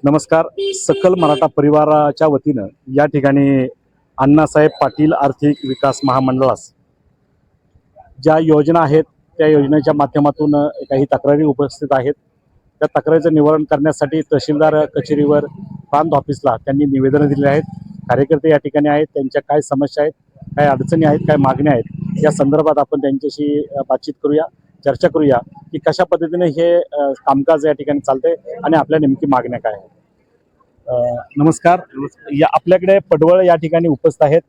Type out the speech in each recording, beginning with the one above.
नमस्कार. सकल मराठा परिवाराच्या वतीनं या ठिकाणी अण्णासाहेब पाटील आर्थिक विकास महामंडळास ज्या योजना आहेत त्या योजनेच्या माध्यमातून काही तक्रारी उपस्थित आहेत. त्या तक्रारीचं निवारण करण्यासाठी तहसीलदार कचेरीवर प्रांत ऑफिसला त्यांनी निवेदनं दिले आहेत. कार्यकर्ते या ठिकाणी आहेत. त्यांच्या काय समस्या आहेत, काय अडचणी आहेत, काय मागण्या आहेत, या संदर्भात आपण त्यांच्याशी बातचीत करूया, चर्चा करूया की कशा पद्धतीने हे कामकाज या ठिकाणी चालतंय आणि आपल्या नेमकी मागण्या काय आहेत. नमस्कार. या आपल्याकडे पडवळ या ठिकाणी उपस्थित आहेत.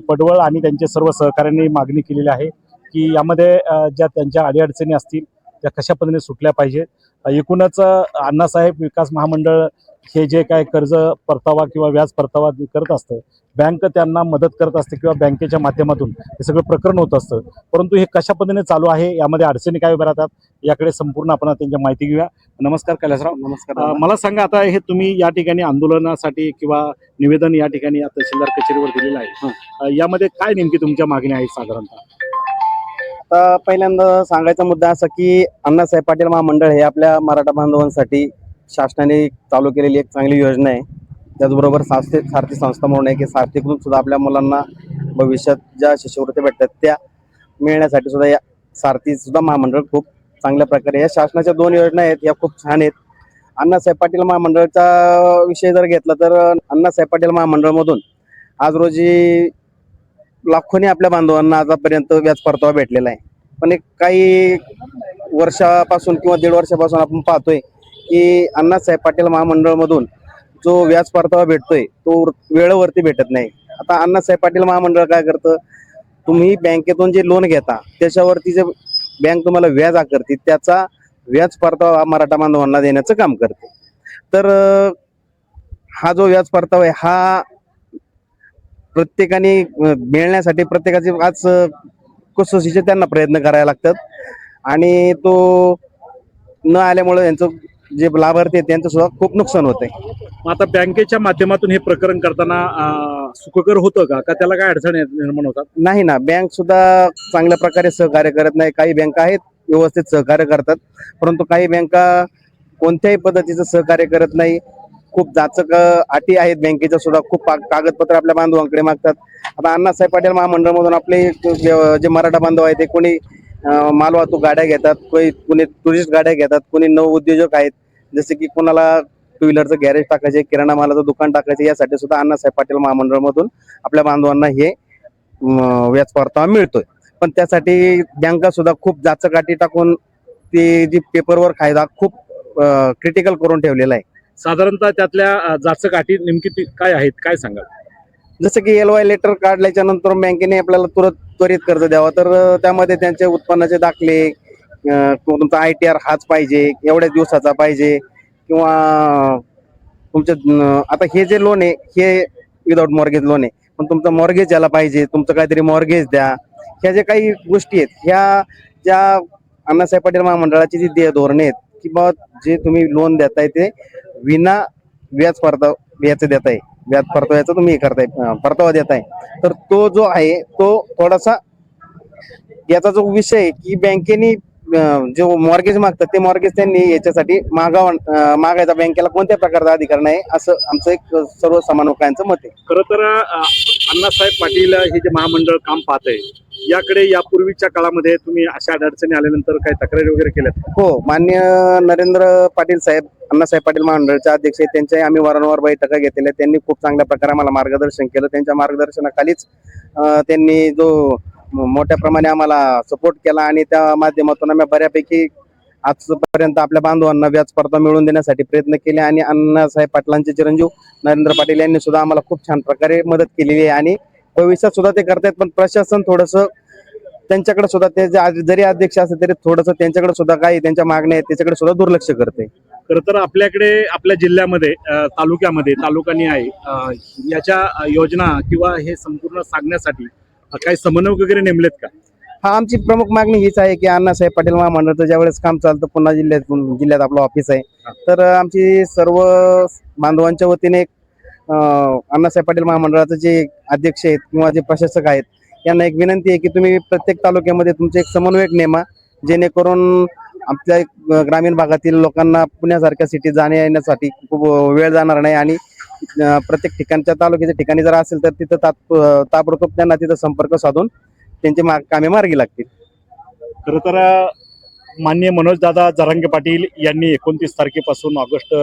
पडवळ आणि त्यांचे सर्व सहकाऱ्यांनी मागणी केलेली आहे की यामध्ये ज्या त्यांच्या अडीअडचणी असतील त्या कशा पद्धतीने सुटल्या पाहिजे. एकूणच अण्णासाहेब विकास महामंडळ हे जे काय कर्ज परतावा किंवा व्याज परतावा करत असतं, बँक त्यांना मदत करत असते किंवा बँकेच्या माध्यमातून हे सगळं प्रकरण होत असतं. परंतु हे कशा पद्धतीने चालू आहे, यामध्ये अडचणी काय उभ्या राहतात, याकडे संपूर्ण आपण त्यांच्या माहिती घेऊया. नमस्कार कैलासराव. नमस्कार. मला सांगा, आता हे तुम्ही या ठिकाणी आंदोलनासाठी किंवा निवेदन या ठिकाणी तहसीलदार कचेरीवर दिलेलं आहे, यामध्ये काय नेमकी तुमच्या मागण्या आहेत साधारणतः? आता पहिल्यांदा सांगायचा मुद्दा असा की अण्णासाहेब पाटील महामंडळ हे आपल्या मराठा बांधवांसाठी शासनाने चालू केलेली एक चांगली योजना आहे. त्याचबरोबर सारथी संस्था म्हणून आहे की सारथीकडून सुद्धा आपल्या मुलांना भविष्यात ज्या शिष्यवृत्ती भेटतात त्या मिळण्यासाठी सुद्धा या सारथी सुद्धा महामंडळ खूप चांगल्या प्रकारे, या शासनाच्या दोन योजना आहेत, या खूप छान आहेत. अण्णासाहेब पाटील महामंडळचा विषय जर घेतला तर अण्णासाहेब पाटील महामंडळमधून आज रोजी लाखोनी आपल्या बांधवांना आतापर्यंत व्याज परतावा भेटलेला आहे. पण एक काही वर्षापासून किंवा 1.5 वर्षापासून आपण पाहतोय की अण्णासाहेब पाटील महामंडळमधून जो व्याज परतावा भेटतोय तो वेळेवरती भेटत नाही. आता अण्णासाहेब पाटील महामंडळ काय करतं, तुम्ही बँकेतून जे लोन घेता त्याच्यावरती जे बँक तुम्हाला व्याज आकारते त्याचा व्याज परतावा मराठा बांधवांना देण्याचं काम करते. तर हा जो व्याज परतावा आहे हा प्रत्येकाने मिळण्यासाठी प्रत्येकाचे आज कसोशीचे त्यांना प्रयत्न करायला लागतात आणि तो न आल्यामुळे यांचं जे लाभार्थी आहेत त्यांचं सुद्धा खूप नुकसान होत आहे. आता बँकेच्या माध्यमातून हे प्रकरण करताना सुखकर होतं का त्याला काय अडचणी निर्माण होतात? नाही ना, बँक सुद्धा चांगल्या प्रकारे सहकार्य करत नाही. काही बँका आहेत व्यवस्थित सहकार्य करतात, परंतु काही बँका कोणत्याही पद्धतीचं सहकार्य करत नाही. खूप जाचक अटी आहेत बँकेच्या सुद्धा, खूप कागदपत्र आपल्या बांधवांकडे मागतात. आता अण्णासाहेब पाटील महामंडळमधून आपले जे मराठा बांधव आहेत ते कोणी मालवाहतूक गाड्या घेतात, कोणी टुरिस्ट गाड्या घेतात, कोणी नवउद्योजक आहेत, जसे की कोणाला टू व्हीलरचं गॅरेज टाकायचे, किराणा मालाचं दुकान टाकायचे. यासाठी सुद्धा अण्णासाहेब पाटील महामंडळमधून आपल्या बांधवांना हे व्याज परतावा मिळतोय. पण त्यासाठी बँका सुद्धा खूप जाचक अटी टाकून ती जी पेपरवर कायदा खूप क्रिटिकल करून ठेवलेला आहे. साधारणतः त्यातल्या जाचक अटी नेमकी काय आहेत, काय सांगाल? जसं की LY लेटर काढल्याच्या नंतर बँकेने आपल्याला त्वरित कर्ज द्यावं, तर त्यामध्ये त्यांचे उत्पन्नाचे दाखले, तुमचा ITR हाच पाहिजे, एवढ्याच दिवसाचा पाहिजे, किंवा तुमचं आता हे जे लोन आहे हे विदाउट मॉर्गेज लोन आहे, पण तुमचं मॉर्गेज याला पाहिजे, तुमचं काहीतरी मॉर्गेज द्या. ह्या ज्या काही गोष्टी आहेत ह्या ज्या अण्णासाहेब पाटील महामंडळाची जी धोरणे आहेत की बा जे तुम्ही लोन देताय ते विना व्याज याचं देताय, व्याज परताव्याचा तुम्ही करताय, परतावा देताय, तर तो जो आहे तो थोडासा याचा जो विषय आहे की बँकेने जो मॉर्गेज मागतात ते मॉर्गेज त्यांनी याच्यासाठी मागायचा बँकेला कोणत्या प्रकारचा अधिकार नाही, असं आमचं एक सर्व समन्वयकांचं मत आहे. खरं तर अण्णासाहेब पाटील हे जे महामंडळ काम पाहत आहे याकडे यापूर्वीच्या काळामध्ये तुम्ही अशा अडचणी आल्यानंतर काही तक्रारी वगैरे केल्यात? हो, मान्य नरेंद्र पाटील साहेब, अण्णासाहेब पाटील महामंडळाचे अध्यक्ष आहेत, त्यांच्या आम्ही वारंवार बैठका घेतलेल्या. त्यांनी खूप चांगल्या प्रकारे आम्हाला मार्गदर्शन केलं. त्यांच्या मार्गदर्शनाखालीच त्यांनी जो मोठ्या प्रमाणे आम्हाला सपोर्ट केला आणि त्या माध्यमातून आम्ही बऱ्यापैकी आजपर्यंत आपल्या बांधवांना व्याज परतावा मिळवून देण्यासाठी प्रयत्न केले. आणि अण्णासाहेब पाटलांचे चिरंजीव नरेंद्र पाटील यांनी सुद्धा आम्हाला खूप छान प्रकारे मदत केलेली आहे आणि भविष्यात सुद्धा ते करतायत. पण प्रशासन थोडंसं त्यांच्याकडे सुद्धा, ते जरी अध्यक्ष असले तरी थोडंसं त्यांच्याकडे सुद्धा काही त्यांच्या मागण्या आहेत त्याच्याकडे सुद्धा दुर्लक्ष करते. खरं तर आपल्याकडे आपल्या जिल्ह्यामध्ये तालुक्यामध्ये तालुका निहाय याच्या योजना किंवा हे संपूर्ण सांगण्यासाठी काही समन्वयक वगैरे नेमलेत का? हा, आमची प्रमुख मागणी हीच आहे की अण्णासाहेब पाटील महामंडळाचं ज्यावेळेस काम चालतं, पुन्हा जिल्ह्यात आपलं ऑफिस आहे, तर आमची सर्व बांधवांच्या वतीने अण्णासाहेब पाटील महामंडळाचे जे अध्यक्ष आहेत किंवा जे प्रशासक आहेत यांना एक विनंती आहे की तुम्ही प्रत्येक तालुक्यामध्ये तुमचे एक समन्वयक नेमा, जेणेकरून आपल्या ग्रामीण भागातील लोकांना पुण्यासारख्या सिटीत जाण्या येण्यासाठी खूप वेळ जाणार नाही आणि प्रत्येक ठिकाणच्या तालुक्याच्या ठिकाणी जर असेल तर तिथं ताबडतोब त्यांना तिथं संपर्क साधून त्यांची कामे मार्गी लागतील. खरं तर माननीय मनोजदादा जरांगे पाटील यांनी 29 तारखेपासून ऑगस्ट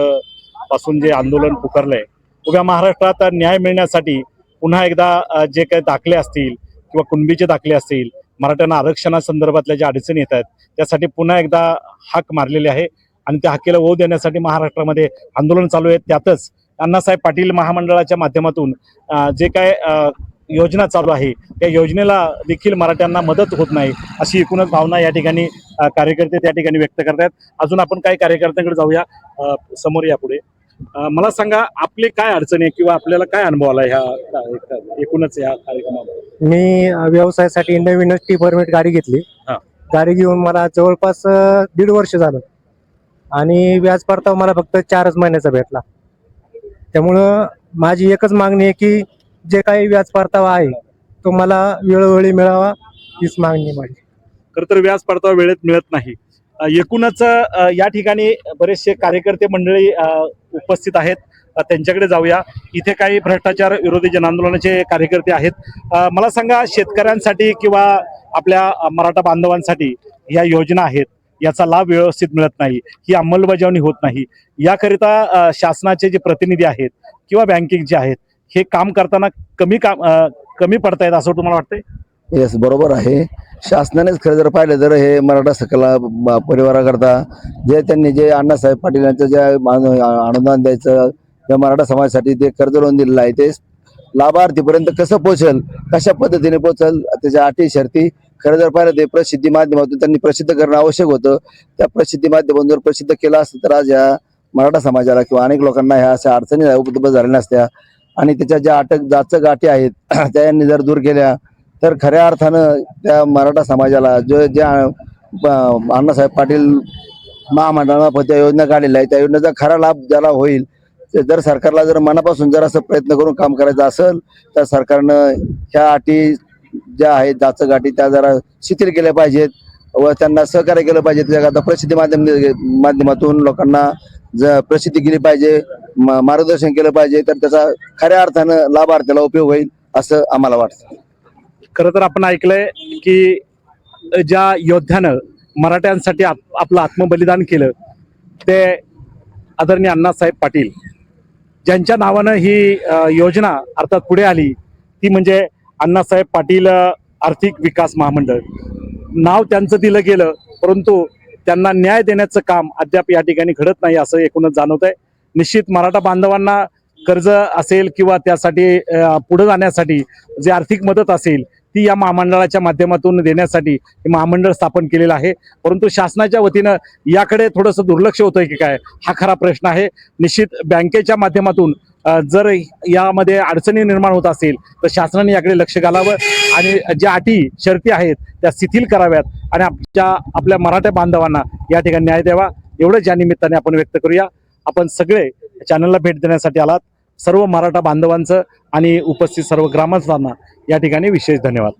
पासून जे आंदोलन पुकारलंय, उभ्या महाराष्ट्रात न्याय मिळण्यासाठी पुन्हा एकदा जे काही दाखले असतील किंवा कुणबीचे दाखले असतील, मराठ्यांना आरक्षणासंदर्भातल्या ज्या अडचणी येत आहेत त्यासाठी पुन्हा एकदा हाक मारलेली आहे आणि त्या हाकेला ओढ देण्यासाठी महाराष्ट्रामध्ये आंदोलन चालू आहे. त्यातच अण्णासाहेब पाटील महामंडळाच्या माध्यमातून जे काय योजना चालू आहे त्या योजनेला देखील मराठ्यांना मदत होत नाही अशी एकूणच भावना या ठिकाणी कार्यकर्ते त्या ठिकाणी व्यक्त करतात. अजून आपण काही कार्यकर्त्यांकडे जाऊया, समोर या पुढे. मला सांगा, आपली काय अडचणी आहे किंवा आपल्याला काय अनुभव आला ह्या एकूणच या कार्यक्रमामध्ये? मी व्यवसायासाठी नवीनच टी परमिट गाडी घेतली. हा. गाडी घेऊन मला जवळपास 1.5 वर्ष झालं आणि व्याज परतावा मला फक्त 4च महिन्याचा भेटला. त्यामुळं माझी एकच मागणी आहे की जे काही व्याज परतावा आहे तो मला वेळोवेळी मिळावा, हीच मागणी आहे माझी. खरं तर व्याज परतावा वेळेत मिळत नाही. एकूणच या ठिकाणी बरेचसे कार्यकर्ते मंडळी उपस्थित आहेत, त्यांच्याकडे जाऊया. इथे काही भ्रष्टाचार विरोधी जनआंदोलनाचे कार्यकर्ते आहेत. मला सांगा, शेतकऱ्यांसाठी किंवा आपल्या मराठा बांधवांसाठी या योजना आहेत, याचा लाभ व्यवस्थित मिळत नाही, ही अंमलबजावणी होत नाही, याकरिता शासनाचे जे प्रतिनिधी आहेत किंवा बँकिंगचे आहेत हे काम करताना कमी पडतायत असं तुम्हाला वाटतंय? येस, बरोबर आहे. शासनानेच खरं जर पाहिलं तर हे मराठा सकला परिवाराकरता जे त्यांनी जे अण्णासाहेब पाटील यांचं जे अनुदान द्यायचं त्या मराठा समाजासाठी ते कर्ज लोन दिलेलं आहे ते लाभार्थीपर्यंत कसं पोहोचेल, कशा पद्धतीने पोहोचेल, त्याच्या अटी शर्ती खरं जर पाहिलं ते प्रसिद्धी माध्यमातून त्यांनी प्रसिद्ध करणं आवश्यक होतं. त्या प्रसिद्धी माध्यमातून जर प्रसिद्ध केलं असतं तर आज या मराठा समाजाला किंवा अनेक लोकांना ह्या अशा अडचणी उपलब्ध झाल्या नसत्या. आणि त्याच्या ज्या जाचं गाठी आहेत त्या यांनी जर दूर केल्या तर खऱ्या अर्थानं त्या मराठा समाजाला ज्या अण्णासाहेब पाटील महामंडळामार्फत त्या योजना काढलेल्या आहेत त्या योजनेचा खरा लाभ ज्याला होईल, जर सरकारला जर मनापासून जर असं प्रयत्न करून काम करायचं असेल तर सरकारनं ह्या अटी ज्या आहेत जाचं गाठी त्या जरा शिथिल केल्या पाहिजेत व त्यांना सहकार्य केलं पाहिजे. त्याच्या प्रसिद्धी माध्यमातून लोकांना प्रसिद्धी केली पाहिजे, मार्गदर्शन केलं पाहिजे, तर त्याचा खऱ्या अर्थानं लाभार्थ्याला उपयोग होईल असं आम्हाला वाटतं. खरं तर आपण ऐकलंय की ज्या योद्ध्यानं मराठ्यांसाठी आपलं आत्मबलिदान केलं ते आदरणीय अण्णासाहेब पाटील, ज्यांच्या नावानं ही योजना अर्थात पुढे आली ती म्हणजे अण्णासाहेब पाटील आर्थिक विकास महामंडळ. नाव त्यांचं दिलं गेलं परंतु त्यांना न्याय देण्याचं काम अद्याप या ठिकाणी घडत नाही असं एकूणच जाणवत आहे. निश्चित मराठा बांधवांना कर्ज असेल किंवा त्यासाठी पुढे जाण्यासाठी जे आर्थिक मदत असेल ती या महामंडळाच्या माध्यमातून देण्यासाठी हे महामंडळ स्थापन केलेलं आहे. परंतु शासनाच्या वतीनं याकडे थोडंसं दुर्लक्ष होतंय की काय, हा खरा प्रश्न आहे. निश्चित बँकेच्या माध्यमातून जर यामध्ये अडचणी निर्माण होत असेल तर शासनाने याकडे लक्ष घालावं आणि ज्या अटी शर्ती आहेत त्या शिथिल कराव्यात आणि आपल्या मराठा बांधवांना या ठिकाणी न्याय द्यावा, एवढंच या निमित्ताने आपण व्यक्त करूया. आपण सगळे चॅनलला भेट देण्यासाठी आलात, सर्व मराठा बांधवांचं आणि उपस्थित सर्व ग्रामस्थांना या ठिकाणी विशेष धन्यवाद.